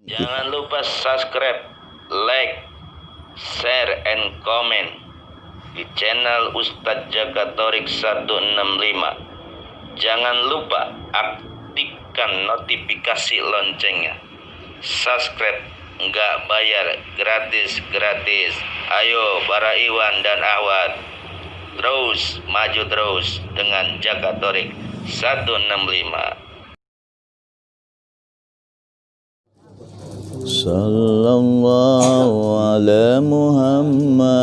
Jangan lupa subscribe, like, share, and comment di channel Ustadz Jakatorik 165. Jangan lupa aktifkan notifikasi loncengnya. Subscribe nggak bayar, gratis. Ayo para Iwan dan Ahwat, terus maju terus dengan Jakatorik 165. Sallallahu ala Muhammad,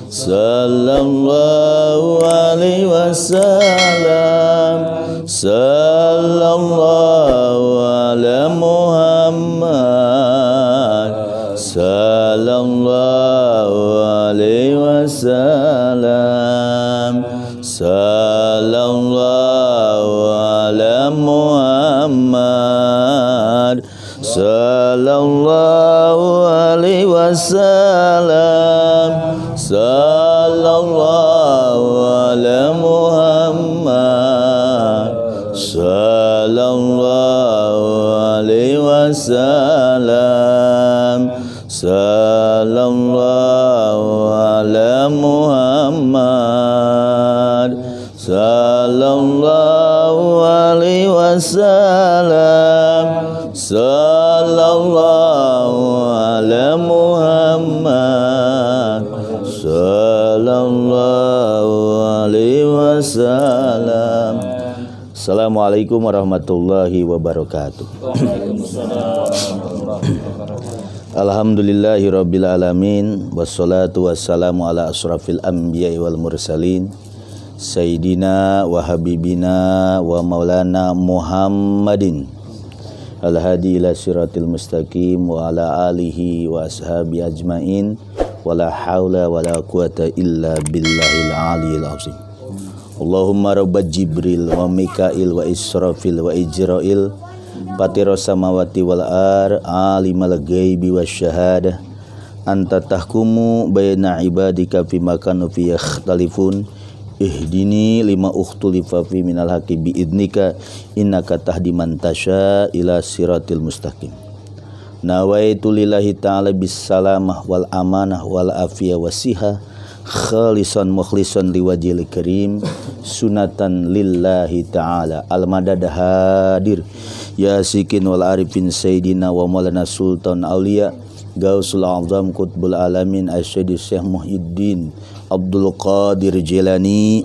sallallahu alaihi wasallam, sallallahu ala Muhammad, sallallahu alaihi wasallam, sallallahu ala Muhammad, sallallahu alaihi wasallam, sallallahu ala Muhammad, sallallahu alaihi wasallam, sallallahu ala Muhammad, sallallahu alaihi wasallam, sallallahu ala Muhammad, sallallahu alaihi wasallam. Assalamualaikum warahmatullahi wabarakatuh. Alhamdulillahi rabbil alamin, wassalatu wassalamu ala asrafil anbiya'i wal mursalin, sayyidina wa habibina wa maulana Muhammadin al-hadi ila siratil mustaqim wa ala alihi wa ashabi ajmain, wa la hawla wa la quwata illa billahil aliyil azim. Allahumma rabba Jibril wa Mikail wa Israfil wa Ijrail, patiros samawati wal ar, alimal ghaibi wasyahadah, anta tahkumu baina ibadika fima kanu fi yakhtalifun, ihdini lima ukhtulifa fi minal haqqi biidnika, innaka tahdi man tasya ila siratil mustaqim. Nawaitu lillahi ta'ala bis salamah wal amanah wal afiyah wasihah, khalisan mukhlisan liwajil karim, sunatan lillahi ta'ala. Al-madad hadir ya sikin wal arifin sayyidina wa maulana sultan aulia, Gausul Azam Qutbul Alamin Asyadi Syekh Muhyiddin Abdul Qadir Jilani,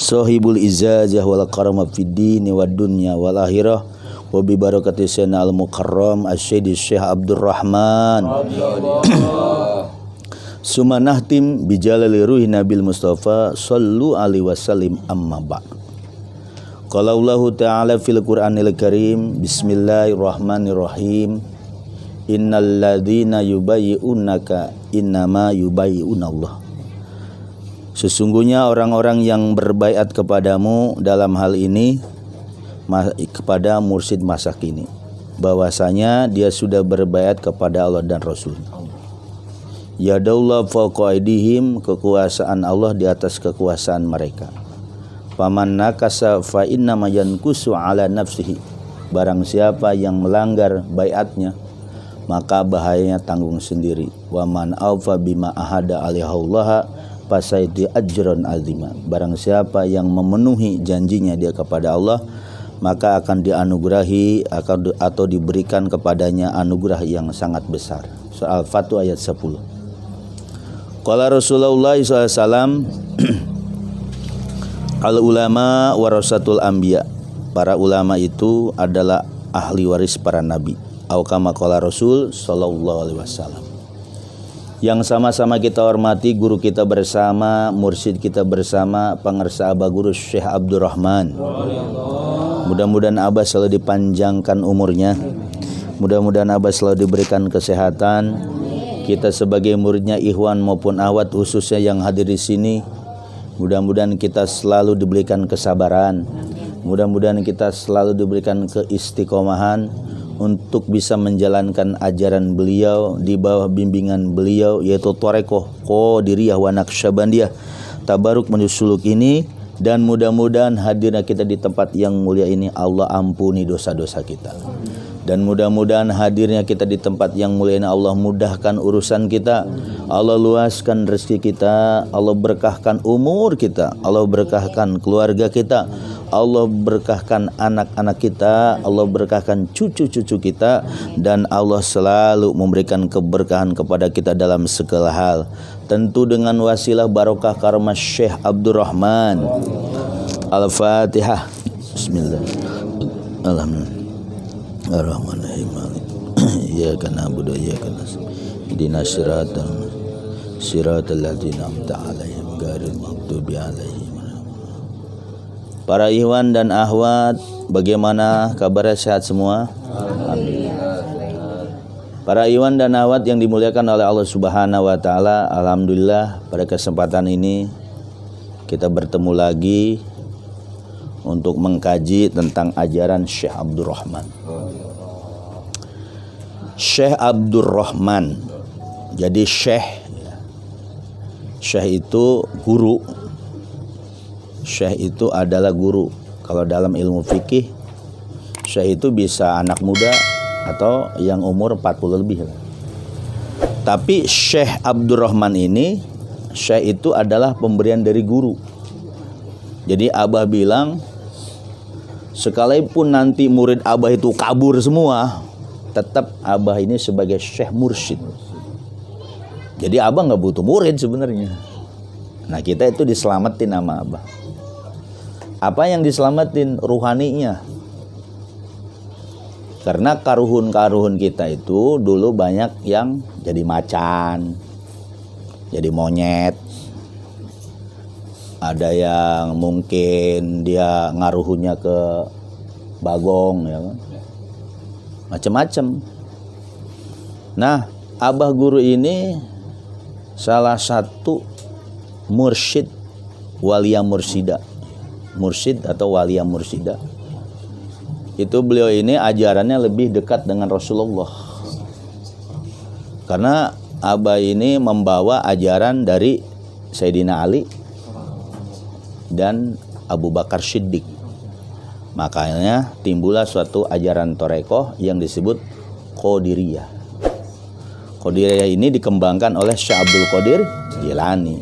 Sahibul Izazah wal Karama fid dini wad dunya wal akhirah, wa bi barakati Sayyidina al Mukarram Asyadi Syekh Abdul Rahman. Summa nahtim bijalali ruhi Nabil Mustafa sallu alaihi wasallim, amma ba'd. Qala Allahu ta'ala fil Qur'anil Karim, bismillahirrahmanirrahim, innal ladzina yubayyi'unaka innama yubayyi'unallah. Sesungguhnya orang-orang yang berbaiat kepadamu dalam hal ini kepada mursyid masa kini, bahwasanya dia sudah berbaiat kepada Allah dan Rasul. Yadallah fawqa aydihim, kekuasaan Allah di atas kekuasaan mereka. Faman nakasa fa innama yankusu ala nafsihi, barang siapa yang melanggar baiatnya maka bahayanya tanggung sendiri. Wa man aufa bima ahada alaihallaha fasaiti ajran azima, barang siapa yang memenuhi janjinya dia kepada Allah maka akan dianugerahi atau diberikan kepadanya anugerah yang sangat besar. Soal Fatwa ayat 10. Qala Rasulullah SAW, al ulama warasatul anbiya, para ulama itu adalah ahli waris para nabi. Au kama qala Rasul sallallahu alaihi wasallam. Yang sama-sama kita hormati guru kita bersama, mursyid kita bersama, pangersa Abah Guru Syekh Abdurrahman. Mudah-mudahan Abah selalu dipanjangkan umurnya. Mudah-mudahan Abah selalu diberikan kesehatan. Kita sebagai muridnya ikhwan maupun ahwat khususnya yang hadir di sini, mudah-mudahan kita selalu diberikan kesabaran. Mudah-mudahan kita selalu diberikan keistiqomahan untuk bisa menjalankan ajaran beliau di bawah bimbingan beliau, yaitu Thariqah Qadiriyah wa Naqsyabandiyah tabaruk menuju suluk ini. Dan mudah-mudahan hadirnya kita di tempat yang mulia ini Allah ampuni dosa-dosa kita. Dan mudah-mudahan hadirnya kita di tempat yang mulia ini Allah mudahkan urusan kita, Allah luaskan rezeki kita, Allah berkahkan umur kita, Allah berkahkan keluarga kita, Allah berkahkan anak-anak kita, Allah berkahkan cucu-cucu kita, dan Allah selalu memberikan keberkahan kepada kita dalam segala hal. Tentu dengan wasilah barokah karomah Syekh Abdurrahman. Al-Fatihah. Bismillah. Alhamdulillah. Ar-Rahmanir-Rahim. Iyyaka na'budu wa iyyaka nasta'in. Ihdinas siratal ladzina an'amta 'alaihim ghairil maghdubi 'alaihim. Para ikhwan dan akhwat, bagaimana kabarnya, sehat semua? Alhamdulillah. Para ikhwan dan akhwat yang dimuliakan oleh Allah Subhanahu wa taala, alhamdulillah pada kesempatan ini kita bertemu lagi untuk mengkaji tentang ajaran Syekh Abdurrahman. Syekh Abdurrahman. Jadi Syekh itu guru. Syekh itu adalah guru. Kalau dalam ilmu fikih, Syekh itu bisa anak muda atau yang umur 40 lebih. Tapi Syekh Abdurrahman ini, Syekh itu adalah pemberian dari guru. Jadi Abah bilang, sekalipun nanti murid Abah itu kabur semua, tetap Abah ini sebagai Syekh Mursyid. Jadi Abah nggak butuh murid sebenarnya. Nah, kita itu diselamatin sama Abah. Apa yang diselamatin? Ruhaninya. Karena karuhun-karuhun kita itu dulu banyak yang jadi macan, jadi monyet. Ada yang mungkin dia ngaruhnya ke bagong, ya kan? Macam-macam. Nah, Abah guru ini salah satu mursyid walia mursida. Mursyid atau walia mursida. Itu beliau ini ajarannya lebih dekat dengan Rasulullah. Karena Abah ini membawa ajaran dari Sayyidina Ali dan Abu Bakar Siddiq. Makanya timbullah suatu ajaran Torekoh yang disebut Qadiriyah. Qadiriyah ini dikembangkan oleh Syekh Abdul Qadir Jilani.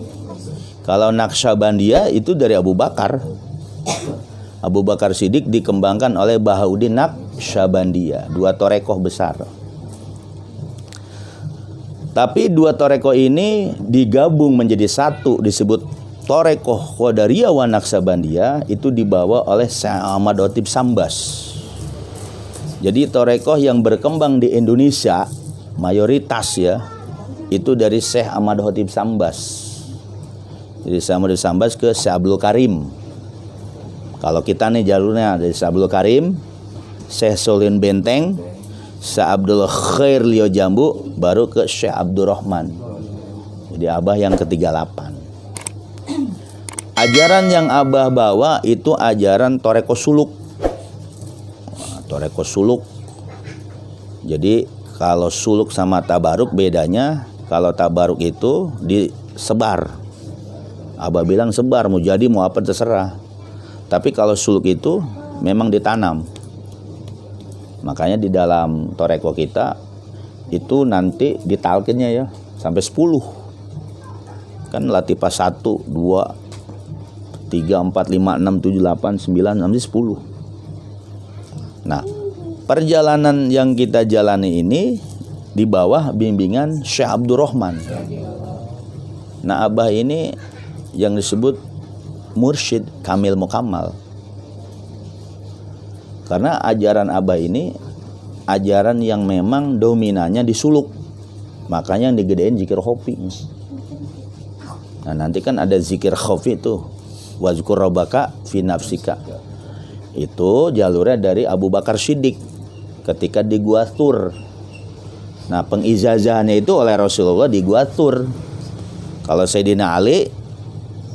Kalau Naqsyabandiyah itu dari Abu Bakar. Abu Bakar Siddiq dikembangkan oleh Bahauddin Naqsyabandiyah. Dua Torekoh besar. Tapi dua Torekoh ini digabung menjadi satu, disebut Torekoh Qadariyah wa Naqsyabandiyah. Itu dibawa oleh Syekh Ahmad Khatib Sambas. Jadi Torekoh yang berkembang di Indonesia mayoritas ya itu dari Syekh Ahmad Khatib Sambas. Jadi Syekh Ahmad Khatib Sambas ke Syekh Abdul Karim. Kalau kita nih jalurnya dari Syekh Abdul Karim, Syekh Solihin Benteng, Syekh Abdul Khair Lio Jambu, baru ke Syekh Abdurrahman. Jadi Abah yang ke-38. Ajaran yang Abah bawa itu ajaran Toreko Suluk. Toreko Suluk. Jadi kalau suluk sama tabaruk bedanya, kalau tabaruk itu disebar. Abah bilang sebar, mau jadi mau apa terserah. Tapi kalau suluk itu memang ditanam. Makanya di dalam Toreko kita itu nanti ditalkinnya ya sampai 10. Kan latifah 1, 2, 3, 4, 5, 6, 7, 8, 9, sampai 10. Nah, perjalanan yang kita jalani ini di bawah bimbingan Syekh Abdurrahman. Nah, Abah ini yang disebut mursyid kamil mukammal. Karena ajaran Abah ini ajaran yang memang dominannya disuluk. Makanya yang digedein zikir khofi. Nah, nanti kan ada zikir khofi itu. Wazkur rabbaka fi nafsika. Itu jalurnya dari Abu Bakar Siddiq ketika di Gua Tur. Nah, pengizazahannya itu oleh Rasulullah di Gua Tur. Kalau Sayyidina Ali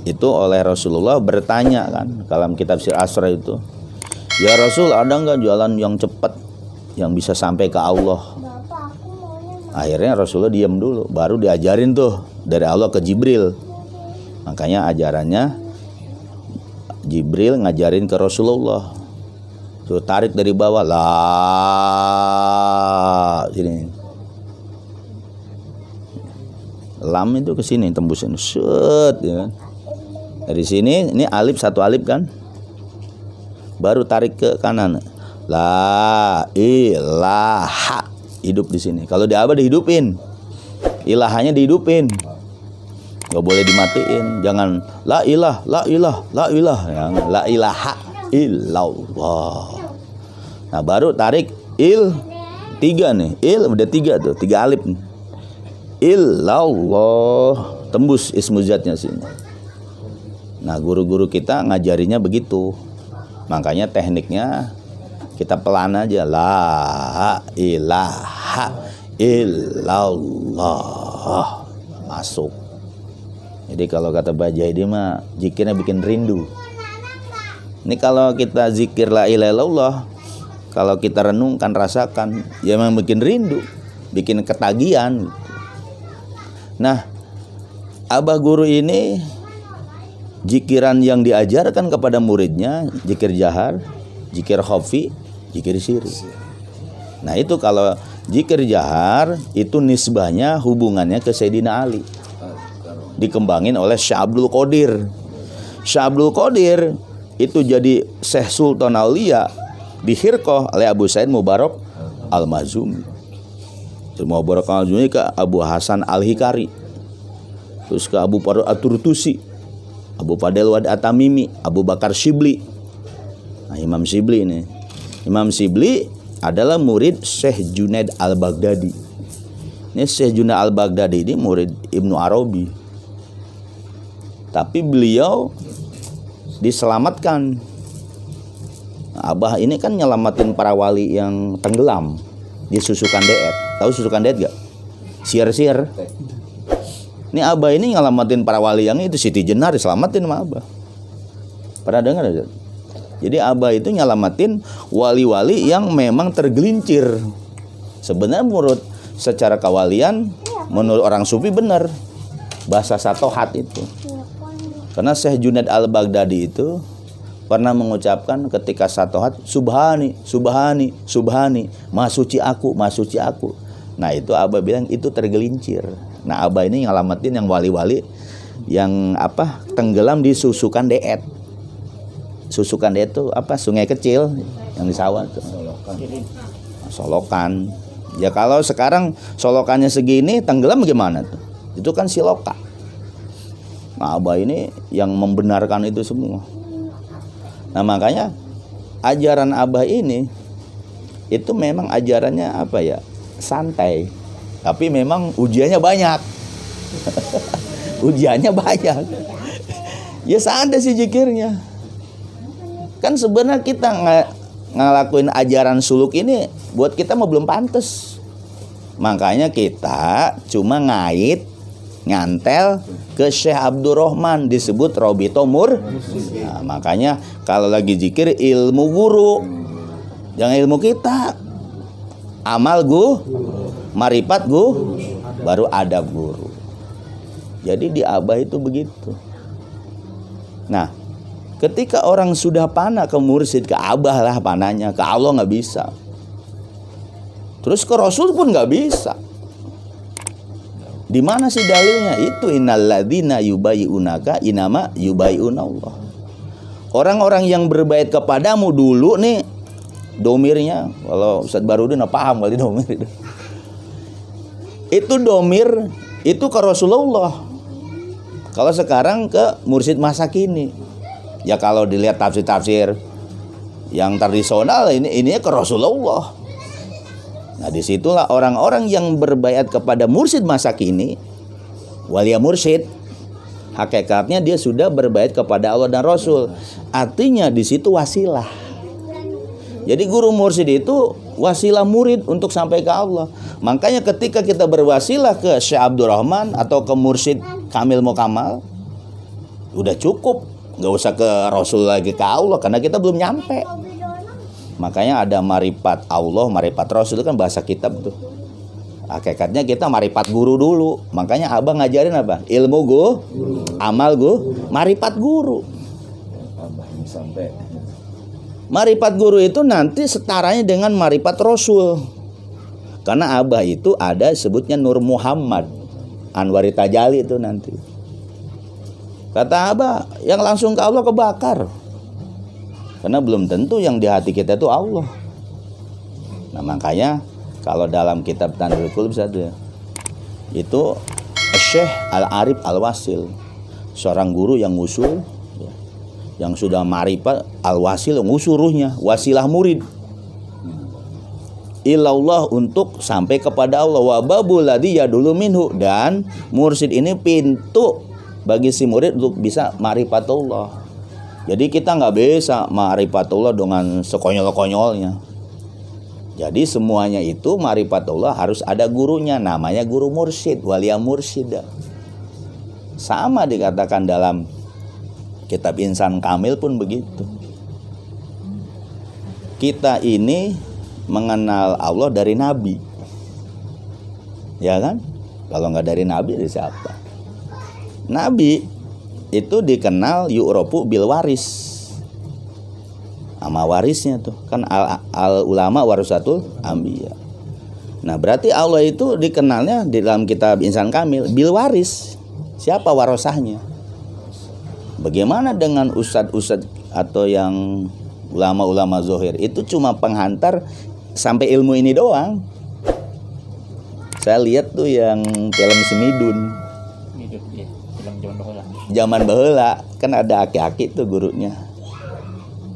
itu oleh Rasulullah bertanya kan dalam kitab Sir Asra itu, ya Rasul, ada nggak jalan yang cepat yang bisa sampai ke Allah? Akhirnya Rasulullah diam dulu, baru diajarin tuh dari Allah ke Jibril. Makanya ajarannya Jibril ngajarin ke Rasulullah Tuh tarik dari bawah, la sini. Lam itu ke sini tembusin, set, ya kan. Dari sini ini alif, satu alif kan. Baru tarik ke kanan. La ilaha, hidup di sini. Kalau di Abah dihidupin. Ilahanya dihidupin. Gak boleh dimatiin. Jangan la ilah, la ilah, la ilah. La ilaha illallah. Nah baru tarik il, 3 nih. Il udah 3 tuh, 3 alif nih. Illallah, tembus ismu zatnya sini. Nah guru-guru kita ngajarinya begitu. Makanya tekniknya kita pelan aja. La ilaha illallah, masuk. Jadi kalau kata Baja ini mah zikirnya bikin rindu. Ini kalau kita zikir la ilaha illallah, kalau kita renungkan, rasakan, ya memang bikin rindu, bikin ketagihan. Nah, Abah guru ini zikiran yang diajarkan kepada muridnya, zikir jahar, zikir khafi, zikir sirri. Nah itu kalau zikir jahar itu nisbahnya hubungannya ke Sayyidina Ali, dikembangin oleh Syekh Abdul Qadir. Syekh Abdul Qadir itu jadi Syekh Sultan Aulia di Hirqah oleh Abu Said Mubarak Al-Mazumi. Mubarak Al-Mazumi ke Abu Hasan Al-Hikari, terus ke Abu Farud At-Turtusi, Abu Fadel Wad At-Tamimi, Abu Bakar Shibli. Nah, Imam Shibli ini. Imam Shibli adalah murid Syekh Junaid Al-Baghdadi. Ini Syekh Junaid Al-Baghdadi ini murid Ibnu Arabi. Tapi beliau diselamatkan. Nah, Abah ini kan nyelamatin para wali yang tenggelam di Susukan Deet. Tahu Susukan Deet gak? Siar-siar. Ini Abah ini nyelamatin para wali yang itu, Siti Jenar diselamatin sama Abah. Pernah dengar gak? Jadi Abah itu nyelamatin wali-wali yang memang tergelincir. Sebenarnya menurut secara kewalian, menurut orang sufi benar bahasa satohat itu. Karena Syekh Junaid Al-Baghdadi itu pernah mengucapkan ketika satohat, subhani, subhani, subhani, maha suci aku, maha suci aku. Nah itu Abah bilang itu tergelincir. Nah Abah ini ngelamatin yang wali-wali yang apa tenggelam di Susukan Deet. Susukan Deet itu apa, sungai kecil yang di sawah tuh. Solokan. Ya kalau sekarang solokannya segini, tenggelam gimana tuh? Itu kan siloka. Nah Abah ini yang membenarkan itu semua. Nah makanya ajaran Abah ini itu memang ajarannya apa ya, santai, tapi memang ujiannya banyak. Ujiannya banyak. Ya santai sih zikirnya. Kan sebenarnya kita ngelakuin ajaran suluk ini buat kita mah belum pantas. Makanya kita cuma ngait, ngantel ke Syekh Abdurrahman, disebut Robi Tomur. Nah, makanya kalau lagi zikir ilmu guru, jangan ilmu kita. Amal marifat baru adab guru. Jadi di Abah itu begitu. Nah, ketika orang sudah panah ke mursyid, ke Abah lah panahnya, ke Allah nggak bisa. Terus ke Rasul pun nggak bisa. Di mana sih dalilnya? Itu innalladzina yubayyi'unaka inama yubayyi'unallah. Orang-orang yang berbait kepadamu dulu nih, domirnya, kalau Ustaz Barudin paham kali domir itu. Itu domir itu ke Rasulullah. Kalau sekarang ke mursyid masa kini. Ya kalau dilihat tafsir-tafsir yang tradisional ini ke Rasulullah. Nah disitulah orang-orang yang berbaiat kepada mursyid masa kini, walia mursyid, hakikatnya dia sudah berbaiat kepada Allah dan Rasul. Artinya di situ wasilah. Jadi guru mursyid itu wasilah murid untuk sampai ke Allah. Makanya ketika kita berwasilah ke Syekh Abdurrahman atau ke mursyid Kamil Mukamal, udah cukup, nggak usah ke Rasul lagi, ke Allah, karena kita belum nyampe. Makanya ada marifat Allah, marifat Rasul, itu kan bahasa kitab tuh. Hakikatnya kita marifat guru dulu. Makanya Abah ngajarin apa? Ilmu amal marifat guru. Abah ini sampai Marifat guru itu nanti setaranya dengan marifat Rasul. Karena Abah itu ada sebutnya Nur Muhammad, Anwari Tajali itu nanti. Kata Abah, yang langsung ke Allah kebakar. Karena belum tentu yang di hati kita itu Allah. Nah makanya kalau dalam kitab Tandul Qulub ada itu Syekh Al-Arif Al-Wasil, seorang guru yang ngusul, yang sudah marifat Al-Wasil, ngusul ruhnya, wasilah murid ilallah, untuk sampai kepada Allah. Wa babul ladzi yadulu minhu, dan mursyid ini pintu bagi si murid untuk bisa marifatullah. Jadi kita nggak bisa marifatullah dengan sekonyol-konyolnya. Jadi semuanya itu marifatullah harus ada gurunya, namanya guru mursyid, walia mursyid. Sama dikatakan dalam kitab Insan Kamil pun begitu. Kita ini mengenal Allah dari Nabi, ya kan? Kalau nggak dari Nabi, dari siapa? Nabi itu dikenal yu'rofu bil waris, sama warisnya tuh kan al ulama warasatul anbiya. Nah berarti Allah itu dikenalnya di dalam kitab Insan Kamil bil waris. Siapa warosahnya? Bagaimana dengan ustadz atau yang ulama-ulama zohir? Itu cuma penghantar sampai ilmu ini doang. Saya lihat tuh yang film Semidun, zaman baheula kan ada aki-aki tuh gurunya.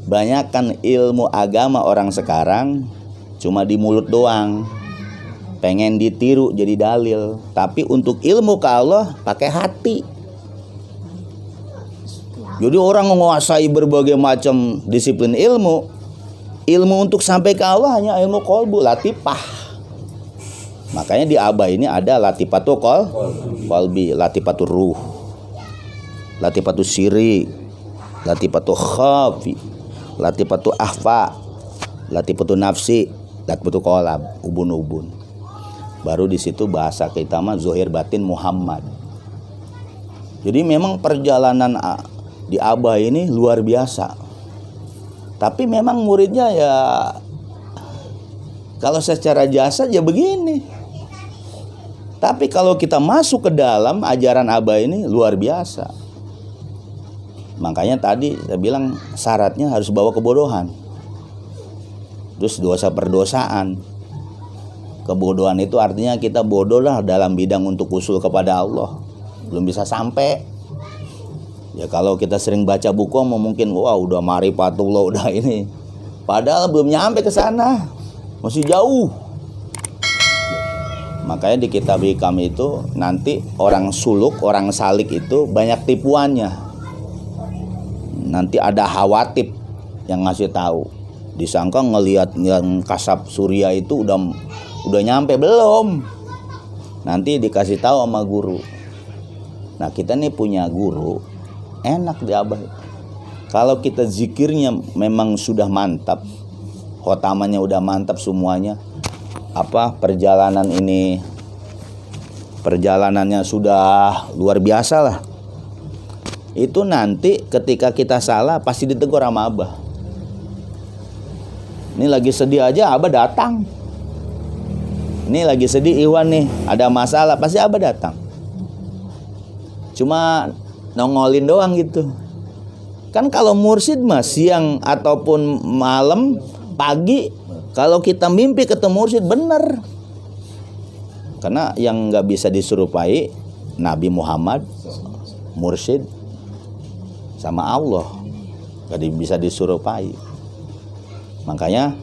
Banyakkan ilmu agama orang sekarang cuma di mulut doang, pengen ditiru jadi dalil. Tapi untuk ilmu ke Allah pakai hati. Jadi orang menguasai berbagai macam disiplin ilmu. Ilmu untuk sampai ke Allah hanya ilmu qalbu, latifah. Makanya di Abah ini ada latifatul qalbi, latifatul ruh, latifatul siri, latifatul khafi, latifatul ahfa, latifatul nafsi, latifatul qalab, ubun-ubun. Baru di situ bahasa kita mah zohir batin Muhammad. Jadi memang perjalanan di Abah ini luar biasa. Tapi memang muridnya ya kalau secara jasa ya begini. Tapi kalau kita masuk ke dalam ajaran Abah ini luar biasa. Makanya tadi saya bilang syaratnya harus bawa kebodohan. Terus dosa perdosaan. Kebodohan itu artinya kita bodoh lah dalam bidang untuk usul kepada Allah. Belum bisa sampai. Ya kalau kita sering baca buku mungkin wah udah marifatullah udah ini. Padahal belum nyampe ke sana. Masih jauh. Makanya di kitab Hikam itu nanti orang suluk, orang salik itu banyak tipuannya. Nanti ada hawatib yang ngasih tahu. Disangka ngelihat yang kasab surya itu udah nyampe belum. Nanti dikasih tahu sama guru. Nah, kita nih punya guru enak di Abah. Kalau kita zikirnya memang sudah mantap, khotamannya udah mantap semuanya. Perjalanannya sudah luar biasa lah. Itu nanti ketika kita salah pasti ditegur sama Abah. Ini lagi sedih aja Abah datang. Ini lagi sedih Iwan nih, ada masalah pasti Abah datang. Cuma nongolin doang gitu. Kan kalau mursyid mah siang ataupun malam, pagi, kalau kita mimpi ketemu mursyid bener. Karena yang nggak bisa diserupai Nabi Muhammad, mursyid sama Allah, nggak bisa diserupai. Makanya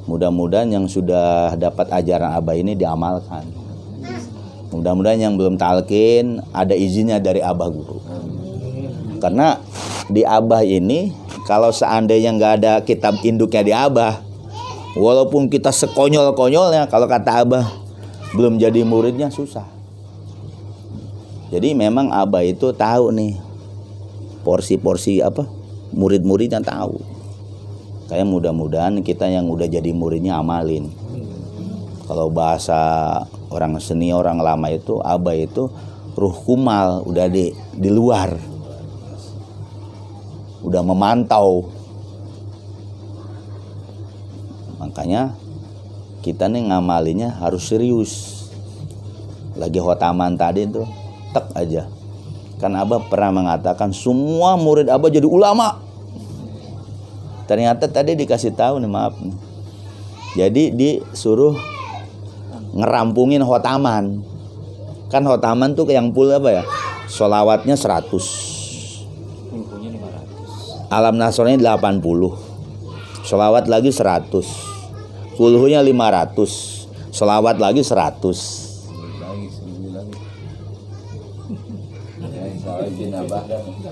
mudah-mudahan yang sudah dapat ajaran Abah ini diamalkan. Mudah-mudahan yang belum talqin ada izinnya dari Abah guru. Karena di Abah ini kalau seandainya nggak ada kitab induknya di Abah, walaupun kita sekonyol-konyolnya, kalau kata Abah belum jadi muridnya susah. Jadi memang Abah itu tahu nih porsi-porsi murid-muridnya tahu. Kayak mudah-mudahan kita yang udah jadi muridnya amalin. Kalau bahasa orang senior, orang lama itu Abah itu ruh kumal, udah di luar, udah memantau. Makanya kita nih ngamalinya harus serius. Lagi khotaman tadi tuh tek aja. Kan Abah pernah mengatakan semua murid Abah jadi ulama. Ternyata tadi dikasih tahu nih, maaf nih. Jadi disuruh ngerampungin khotaman. Kan khotaman tuh yang full apa ya? Sholawatnya 100. Alam Nasrani 80. Sholawat lagi 100. Kulhunya 500. Sholawat lagi 100.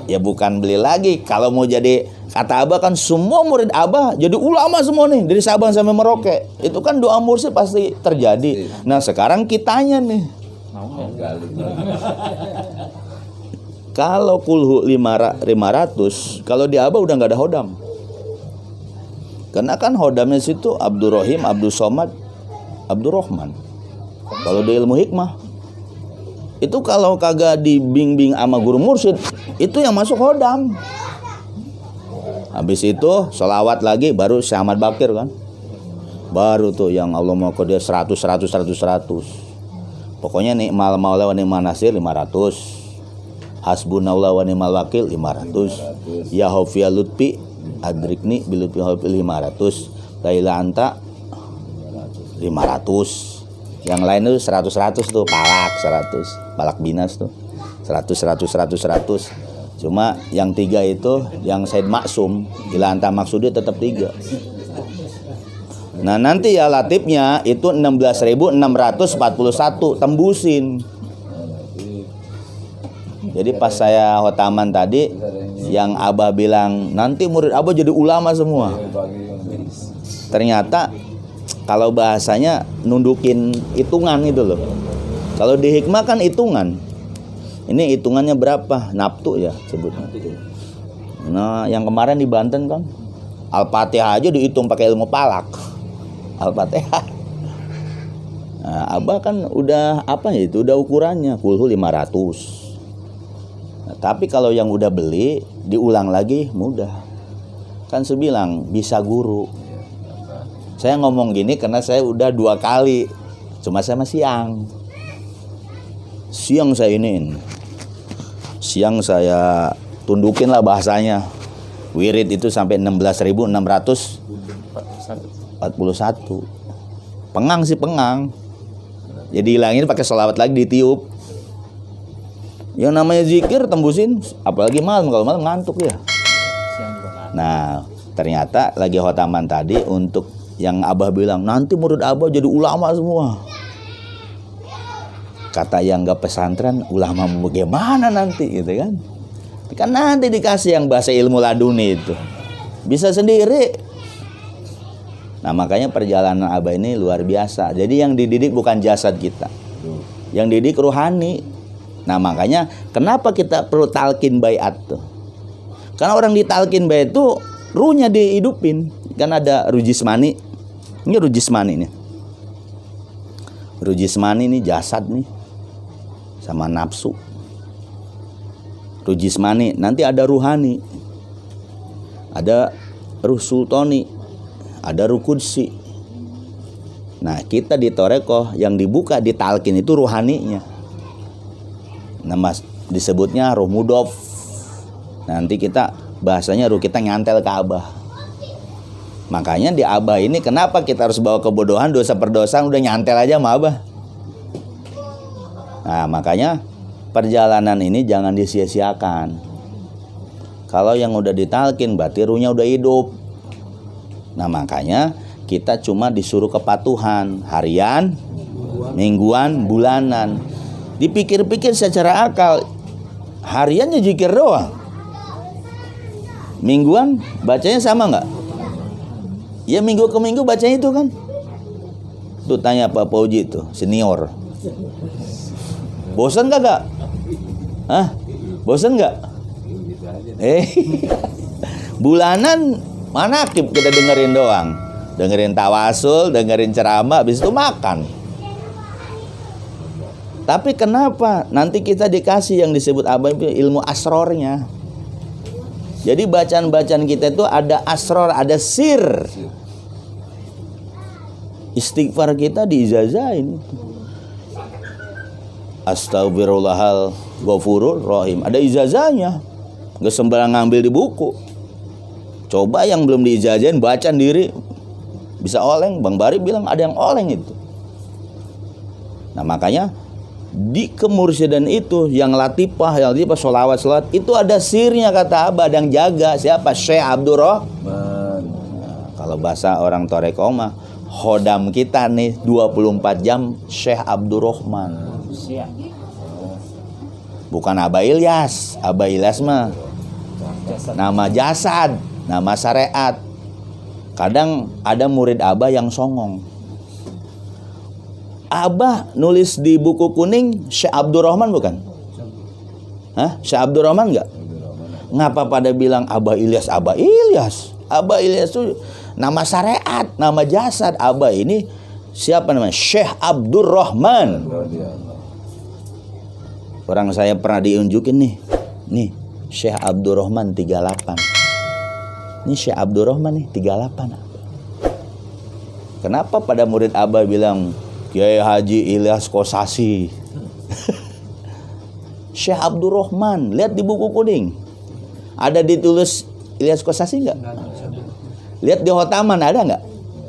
Ya bukan beli lagi. Kalau mau jadi, kata Abah kan semua murid Abah jadi ulama semua nih, dari Sabang sampai Merauke. Itu kan doa mursyid pasti terjadi. Nah sekarang kitanya nih, kalau kulhu 500, kalau di Abah udah nggak ada hodam. Karena kan hodamnya situ Abdurrahim, Abdul Somad, Abdurrahman. Kalau di ilmu hikmah itu kalau kagak dibimbing sama guru mursyid, itu yang masuk hodam. Habis itu sholawat lagi, baru Syekh Ahmad Bakir kan. Baru tuh yang Allah mau dia 100. Pokoknya ni'mal maula wa ni'man nasir 500. Hasbunallah wa ni'mal wakil 500. Ya Haufiya Lutfi adrikni bilutfi 500. Laila anta 500. Yang lain tuh 100 tuh, palak 100, palak binas tuh 100. Cuma yang 3 itu yang Said Maksum, ila anta maksudnya tetap 3. Nah nanti ya latifnya itu 16.641 tembusin. Jadi pas saya khotaman tadi, yang Abah bilang nanti murid Abah jadi ulama semua. Ternyata kalau bahasanya nundukin hitungan itu loh. Kalau di hikmah kan hitungan. Ini hitungannya berapa? Naftu ya sebutnya. Nah, yang kemarin di Banten kan Al-Fatihah aja dihitung pakai ilmu palak. Al-Fatihah. Nah, Abah kan udah apa ya itu? Udah ukurannya kulhu 500. Nah, tapi kalau yang udah beli diulang lagi mudah. Kan saya bilang bisa guru. Saya ngomong gini karena saya udah 2 kali. Cuma saya masih siang saya iniin. Siang saya tundukin lah bahasanya. Wirid itu sampai 16.641. Pengang sih pengang. Jadi hilangin pakai sholawat lagi ditiup. Yang namanya zikir tembusin, apalagi malam, kalau malam ngantuk ya. Nah, ternyata lagi khotaman tadi untuk yang Abah bilang nanti murid Abah jadi ulama semua. Kata yang gak pesantren, ulama bagaimana nanti gitu kan. Kan nanti dikasih yang bahasa ilmu laduni itu. Bisa sendiri. Nah makanya perjalanan Abah ini luar biasa. Jadi yang dididik bukan jasad kita. Yang didik ruhani. Nah makanya kenapa kita perlu talqin baiat tuh. Karena orang ditalqin baiat itu ruhnya dihidupin. Kan ada ruh jismani. Ini ruh jismani nih. Ruh jismani ini jasad nih. Sama nafsu. Ruh jismani, nanti ada ruhani. Ada ruh sultani. Ada ruh kudsi. Nah, kita di Torekoh yang dibuka di talqin itu ruhaninya. Nama disebutnya ruh mudof. Nanti kita bahasanya ruh kita nyantel ke Abah. Makanya di Abah ini kenapa kita harus bawa kebodohan, dosa perdosaan udah nyantel aja sama Abah. Nah makanya perjalanan ini jangan disia-siakan. Kalau yang udah ditalkin berarti ruhnya udah hidup. Nah makanya kita cuma disuruh kepatuhan harian, mingguan, bulanan. Dipikir-pikir secara akal, hariannya zikir doang. Mingguan bacanya sama nggak? Ya minggu ke minggu bacanya itu kan. Tuh tanya Pak Pauji tuh, senior. Bosan kagak? Hah? Bosan nggak? Bulanan manakib kita dengerin doang. Dengerin tawasul, dengerin ceramah, habis itu makan. Tapi kenapa nanti kita dikasih yang disebut Abah itu ilmu asrornya. Jadi bacaan-bacaan kita itu ada asror, ada sir. Istighfar kita diijazahin. Astagfirullahal ghafurur rahim. Ada ijazahnya. Nggak sembarang ngambil di buku. Coba yang belum diijazahin baca sendiri. Bisa oleng. Bang Bari bilang ada yang oleng itu. Nah makanya di kemursidan itu yang latifah, sholawat itu ada sirnya kata Abah, ada yang jaga. Siapa? Syekh Abdurrahman. Nah, kalau bahasa orang Toreko mah khodam kita nih 24 jam Syekh Abdurrahman. Bukan Abah Ilyas. Abah Ilyas mah nama jasad, nama syariat. Kadang ada murid Abah yang songong. Abah nulis di buku kuning Syekh Abdurrahman bukan? Hah? Syekh Abdurrahman enggak? Ngapa pada bilang Abah Ilyas? Abah Ilyas. Abah Ilyas itu nama syariat, nama jasad. Abah ini siapa namanya? Syekh Abdurrahman. Orang saya pernah diunjukin nih Syekh Abdurrahman 38. Ini Syekh Abdurrahman nih 38. Kenapa pada murid Abah bilang Kiai Haji Ilyas Kosasi? Syekh Abdurrahman, lihat di buku kuning. Ada ditulis Ilyas Kosasi enggak? Lihat di hotaman ada enggak?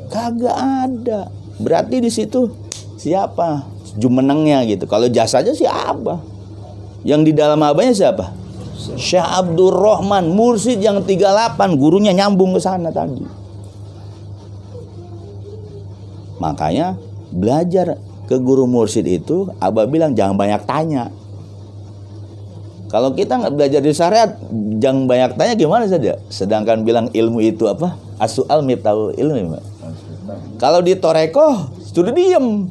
Kagak ada. Berarti di situ siapa? Jumenengnya gitu. Kalau jasanya si Abah. Yang di dalam abahnya siapa? Syekh Abdurrahman, mursyid yang 38, gurunya nyambung ke sana tadi. Makanya belajar ke guru mursyid itu, Abah bilang jangan banyak tanya. Kalau kita nggak belajar di syariat, jangan banyak tanya gimana saja. Sedangkan bilang ilmu itu apa? As-su'al miftahul ilmi. Kalau di Toreko, sudah diem.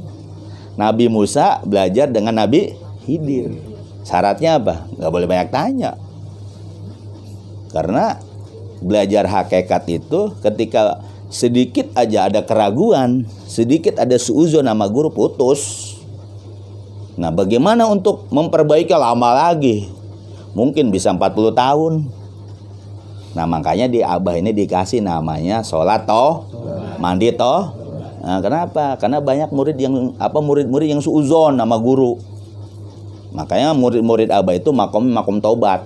Nabi Musa belajar dengan Nabi Khidir. Syaratnya apa? Nggak boleh banyak tanya. Karena belajar hakikat itu ketika sedikit aja ada keraguan, sedikit ada suuzon nama guru, putus. Nah bagaimana untuk memperbaiki? Lama lagi. Mungkin bisa 40 tahun. Nah makanya di Abah ini dikasih namanya sholat toh, mandi toh. Nah, kenapa? Karena banyak murid yang murid-murid yang suuzon nama guru. Makanya murid-murid Abah itu makom taubat.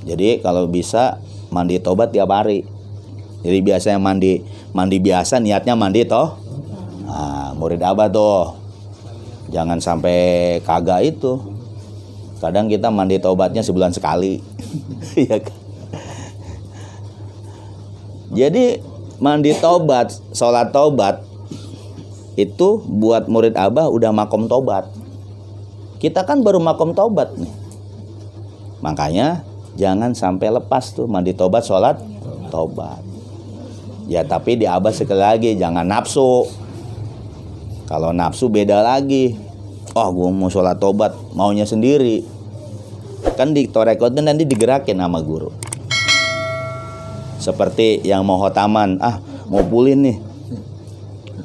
Jadi kalau bisa mandi taubat tiap hari. Jadi biasanya mandi biasa, niatnya mandi toh. Nah, murid Abah tuh jangan sampai kagak itu. Kadang kita mandi taubatnya sebulan sekali. Iya kan? Jadi mandi taubat, sholat taubat itu buat murid Abah udah makom tobat. Kita kan baru makom tobat nih. Makanya jangan sampai lepas tuh mandi tobat, sholat tobat. Ya tapi di Abah sekali lagi jangan nafsu. Kalau nafsu beda lagi. Oh gue mau sholat tobat, maunya sendiri. Kan di Toreko itu nanti digerakin sama guru. Seperti yang mau khotaman, mau pulin nih,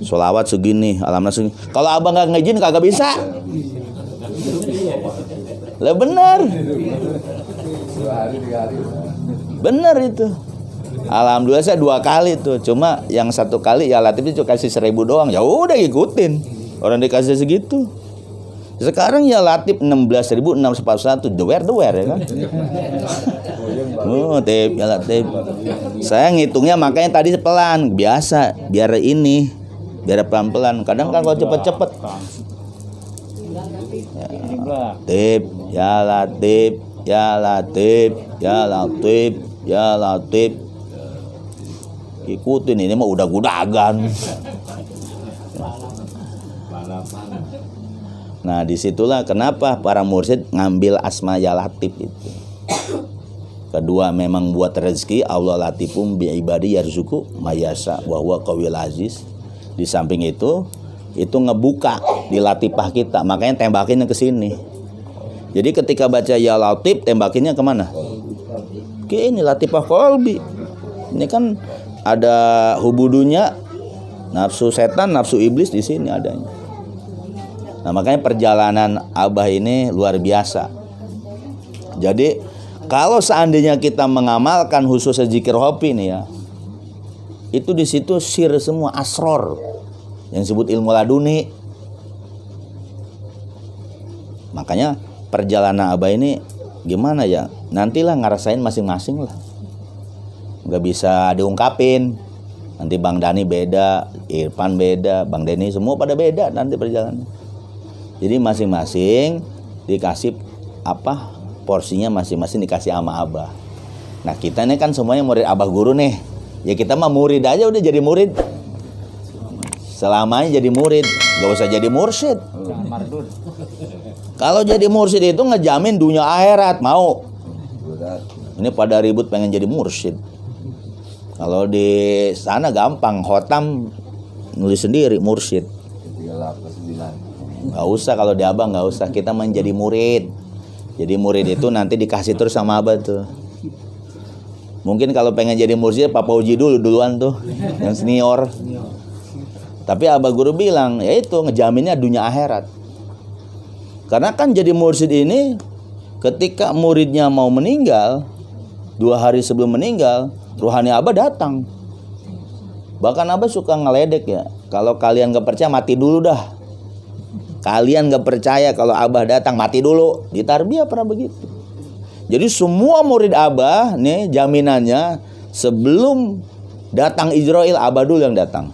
sholawat segini, alhamdulillah segini. Kalau Abah nggak ngizin kagak bisa. Lah benar. Benar itu. Alhamdulillah saya 2 kali tuh. Cuma yang 1 kali ya Latif itu kasih 1.000 doang. Ya udah ikutin. Orang dikasih segitu. Sekarang ya Latif 16.641 dewer ya kan. Tip ya Latif. Saya ngitungnya makanya tadi pelan, biasa biar pelan-pelan. Kadang kan kalau cepet-cepet. Ya Latif, ya Latif, ya Latif, ya Latif. Ikutin, ini mah udah gudagan. Nah disitulah kenapa para mursyid ngambil asma ya Latif itu. Kedua memang buat rezeki, Allah latifum bi ibadi yarzuqu mayasa wa huwa qawiyul aziz. Di samping itu ngebuka di latifah kita, makanya tembakinnya ke sini. Jadi ketika baca ya Latif tembakinnya kemana? Ke ini latifah qalbi. Ini kan ada hubudunya, nafsu setan, nafsu iblis di sini adanya. Nah makanya perjalanan Abah ini luar biasa. Jadi kalau seandainya kita mengamalkan khusus zikir hobi nih ya, Itu di situ sir semua, asror yang disebut ilmu laduni. Makanya perjalanan Abah ini gimana ya? Nantilah ngerasain masing-masing lah. Nggak bisa diungkapin. Nanti Bang Dani beda, Irfan beda, Bang Denny semua pada beda nanti perjalanan. Jadi masing-masing dikasih porsinya masing-masing dikasih sama Abah. Nah kita ini kan semuanya murid Abah Guru nih. Ya kita mah murid aja udah jadi murid. Selamanya jadi murid, gak usah jadi mursyid. Kalau jadi mursyid itu ngejamin dunia akhirat, mau. Ini pada ribut pengen jadi mursyid. Kalau di sana gampang, khotam nulis sendiri mursyid. Gak usah kalau di Abah gak usah, kita menjadi murid. Jadi murid itu nanti dikasih terus sama Abah tuh. Mungkin kalau pengen jadi mursyid Pak Fauji duluan tuh, yang senior. Tapi Abah Guru bilang, ya itu ngejaminnya dunia akhirat. Karena kan jadi mursyid ini ketika muridnya mau meninggal, 2 hari sebelum meninggal, ruhani Abah datang. Bahkan Abah suka ngeledek ya, kalau kalian gak percaya mati dulu dah. Kalian gak percaya kalau Abah datang mati dulu. Di tarbiyah pernah begitu. Jadi semua murid Abah nih jaminannya sebelum datang Israel Abah dulu yang datang.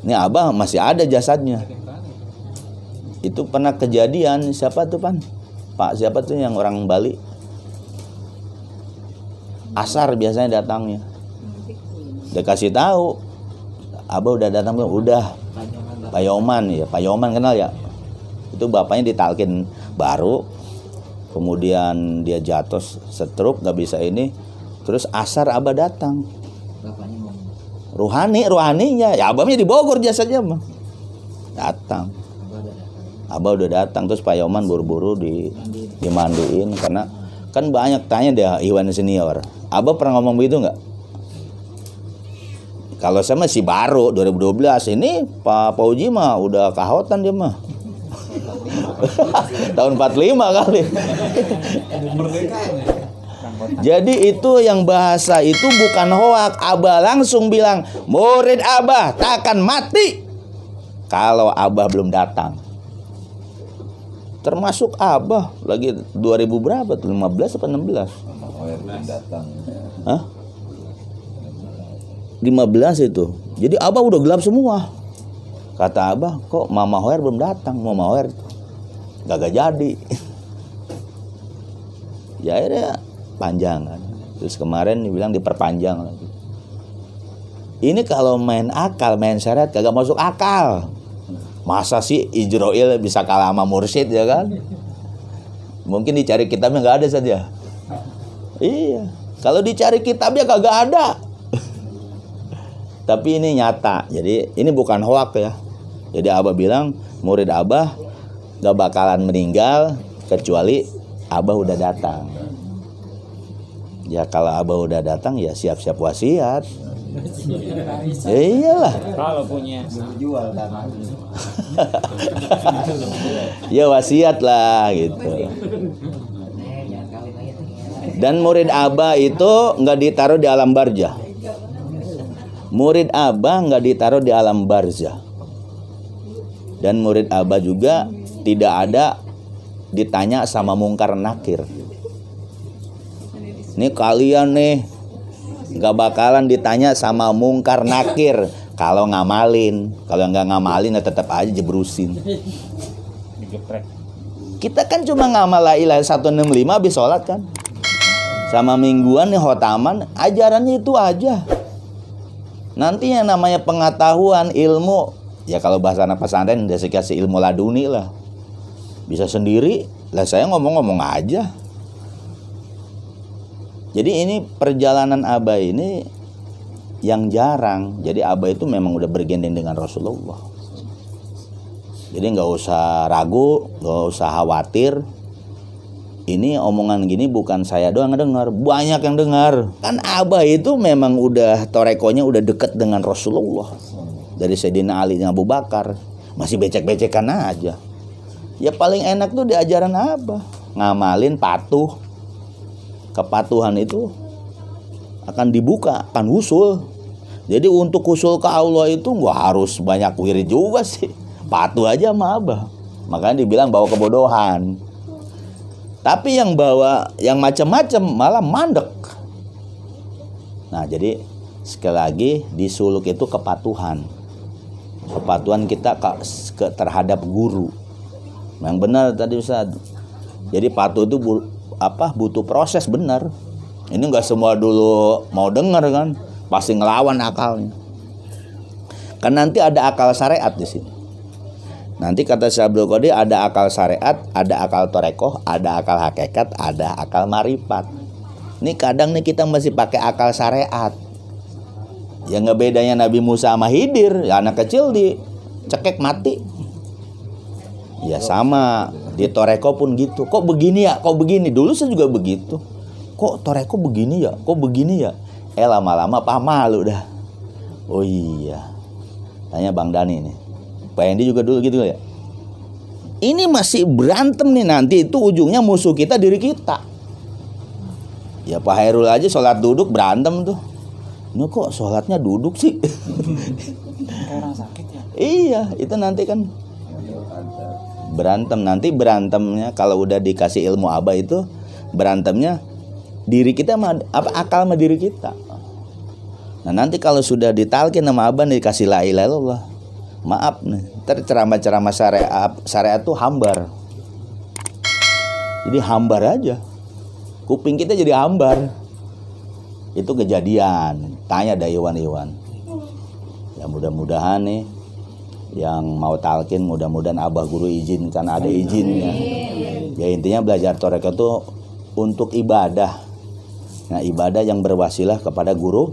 Ini Abah masih ada jasadnya. Itu pernah kejadian, siapa tuh Pak siapa tuh yang orang Bali? Asar biasanya datangnya. Dia kasih tahu, Abah udah datang belum? Udah. Pak Yoman ya, Pak Yoman kenal ya? Itu bapaknya ditalkin baru. Kemudian dia jatuh stroke, gak bisa ini. Terus asar Abah datang. Ruhaninya ya Abahnya di Bogor jasadnya mah. Datang. Abah udah datang. Terus Pak Yoman buru-buru dimandiin. Karena kan banyak tanya dia Iwan senior, Abah pernah ngomong begitu gak? Kalau saya masih baru 2012. Ini Pak Fauji mah udah kahotan dia mah. Tahun 45 kali. Jadi itu yang bahasa itu bukan hoak. Abah langsung bilang, murid Abah takkan mati kalau Abah belum datang. Termasuk Abah lagi 2000 berapa tuh? 15 atau 16? Datang. Hah? 15 itu. Jadi Abah udah gelap semua. Kata Abah, kok Mama Hoer belum datang? Mama Hoer gak jadi. Ya akhirnya panjangan. Terus kemarin dibilang diperpanjang lagi. Ini kalau main akal, main syariat kagak masuk akal. Masa sih Ijroil bisa kalah sama mursyid ya kan? Mungkin dicari kitabnya gak ada saja. Iya. Kalau dicari kitabnya kagak ada. Tapi ini nyata. Jadi ini bukan hoak ya. Jadi Abah bilang murid Abah gak bakalan meninggal kecuali Abah udah datang. Ya kalau Abah udah datang ya siap-siap wasiat. Ya iyalah. Kalau punya Jual tanah. Ya wasiat lah gitu. Dan murid Abah itu nggak ditaruh di alam barzah. Murid Abah nggak ditaruh di alam barzah. Dan murid Abah juga tidak ada ditanya sama mungkar nakir. Ini kalian nih nggak bakalan ditanya sama mungkar nakir kalau ngamalin. Kalau nggak ngamalin ya tetap aja jebrusin. Kita kan cuma ngamal la ilaha 165 habis sholat kan. Sama mingguan nih khotaman, ajarannya itu aja. Nanti yang namanya pengetahuan ilmu, ya kalau bahasa anak pesantren udah dikasih ilmu laduni lah. Bisa sendiri, lah saya ngomong-ngomong aja. Jadi ini perjalanan Abah ini yang jarang. Jadi Abah itu memang udah bergendeng dengan Rasulullah. Jadi nggak usah ragu, nggak usah khawatir. Ini omongan gini bukan saya doang dengar, banyak yang dengar. Kan Abah itu memang udah torekonya udah deket dengan Rasulullah. Dari Sayyidina Ali dan Abu Bakar. Masih becek-becekan aja. Ya paling enak tuh di ajaran Abah. Ngamalin patuh. Kepatuhan itu akan dibuka, akan usul. Jadi untuk usul ke Allah itu nggak harus banyak wirid juga sih, patuh aja sama Abah. Makanya dibilang bawa kebodohan. Tapi yang bawa yang macam-macam malah mandek. Nah jadi sekali lagi di suluk itu kepatuhan kita terhadap guru. Yang benar tadi Ustaz. Jadi patuh itu butuh proses benar. Ini nggak semua dulu mau dengar kan, pasti ngelawan akalnya. Kan nanti ada akal syariat di sini. Nanti kata Syekh Abdul Qadir ada akal syariat, ada akal torekoh, ada akal hakikat, ada akal marifat. Ini kadang nih kita masih pakai akal syariat. Yang ngebedanya Nabi Musa sama Khidir, ya anak kecil dicekek mati. Ya sama, di toreko pun gitu. Kok begini ya? Kok begini? Dulu saya juga begitu. Kok toreko begini ya? Kok begini ya? Lama-lama paham malu dah. Oh iya. Tanya Bang Dani nih. Pak Hendi juga dulu gitu ya. Ini masih berantem nih, nanti itu ujungnya musuh kita diri kita. Ya Pak Hairul aja sholat duduk berantem tuh. Ini kok sholatnya duduk sih? Orang sakit ya? Iya, itu nanti kan berantem. Nanti berantemnya kalau udah dikasih ilmu Abah itu berantemnya diri kita sama akal sama diri kita. Nah nanti kalau sudah ditalkin sama Abah dikasih la ilaha illallah, maaf nih, ntar ceramah-ceramah syariat tuh hambar. Jadi hambar aja, kuping kita jadi hambar. Itu kejadian. Tanya dah Iwan. Ya mudah-mudahan nih yang mau talkin, mudah-mudahan Abah Guru izinkan, ada izinnya. Ya intinya belajar toreko itu untuk ibadah. Nah ibadah yang berwasilah kepada guru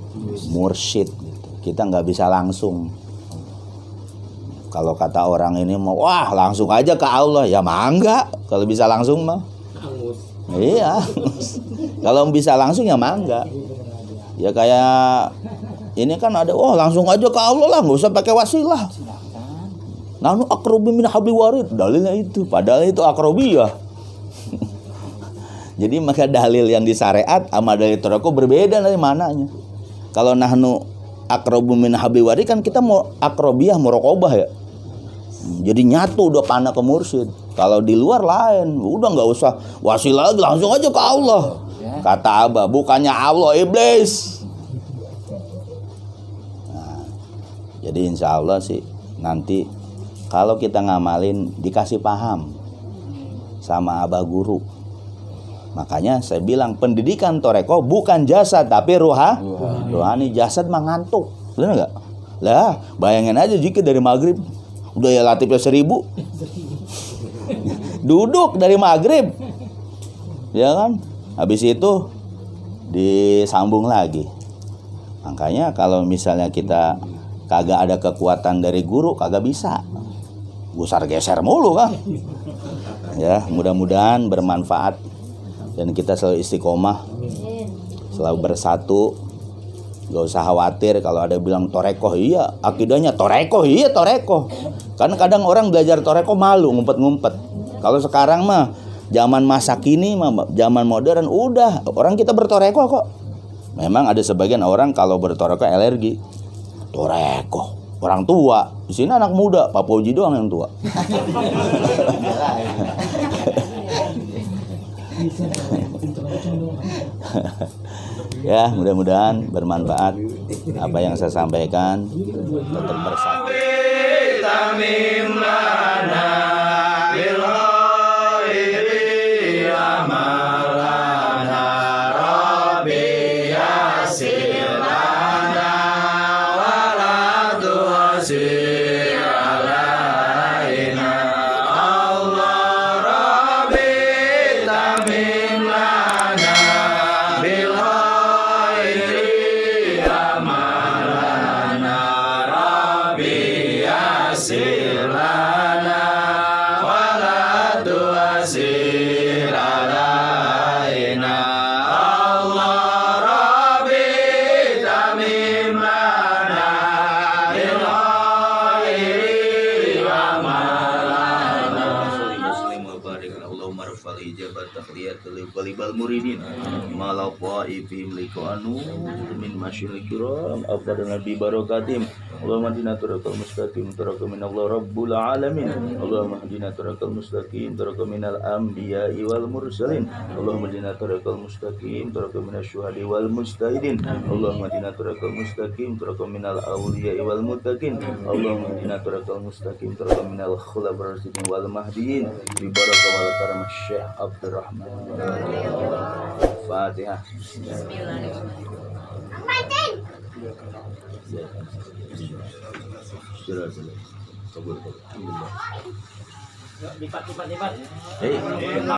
mursyid. Kita nggak bisa langsung. Kalau kata orang ini mau wah langsung aja ke Allah, ya mangga. Kalau bisa langsung mah. Iya. Kalau bisa langsung ya mangga. Ya kayak ini kan ada langsung aja ke Allah lah, nggak usah pakai wasilah. Nahnu aqrabu min hablil warid, dalilnya itu. Padahal itu akrobiyah. Jadi maka dalil yang di syariat sama dalil toreko berbeda dari mananya. Kalau nahnu aqrabu min hablil warid kan kita mau akrobiyah muraqabah ya. Jadi nyatu udah panah ke mursyid. Kalau di luar lain, udah nggak usah wasilah, langsung aja ke Allah. Kata Abah, bukannya Allah, iblis. Nah, jadi insya Allah sih nanti kalau kita ngamalin dikasih paham sama Abah Guru. Makanya saya bilang pendidikan toreko bukan jasad tapi rohani. Jasad mah ngantuk, benar nggak? Lah bayangin aja jika dari maghrib udah ya latifnya 1000 duduk dari maghrib, ya kan? Habis itu disambung lagi. Makanya kalau misalnya kita kagak ada kekuatan dari guru, kagak bisa. Gusar geser mulu kan. Ya, mudah-mudahan bermanfaat dan kita selalu istiqomah, selalu bersatu. Gak usah khawatir kalau ada bilang toreko, iya akidahnya toreko, iya toreko. Kan kadang orang belajar toreko malu ngumpet-ngumpet. Kalau sekarang mah zaman masa kini mah zaman modern udah orang kita bertoreko kok. Memang ada sebagian orang kalau bertoreko alergi. Toreko orang tua, di sini anak muda, Pak Puji doang yang tua. Ya mudah-mudahan bermanfaat apa yang saya sampaikan. Tetap bersatu. Allahumma rafal ijabata takhliyatul qalbal muridin mala qaifim liqanu min masyil kiram afdal nabi barakatim Allahumma hdina tariqal mustaqim tariqal minallah rabbul alamin Allahumma hdina tariqal mustaqim tariqal minal anbiya'i wal mursalin Allahumma hdina tariqal mustaqim tariqal minasy syuhada wal mustahidin Allahumma hdina tariqal mustaqim tariqal minal awliya'i wal muttaqin Allahumma hdina tariqal mustaqim tariqal minal khulafa'ir rasyidin wal mahdiyin bi barakah wal karam Syekh Abdurrahman Fatihah. Alhamdulillah. Lipat. Hei.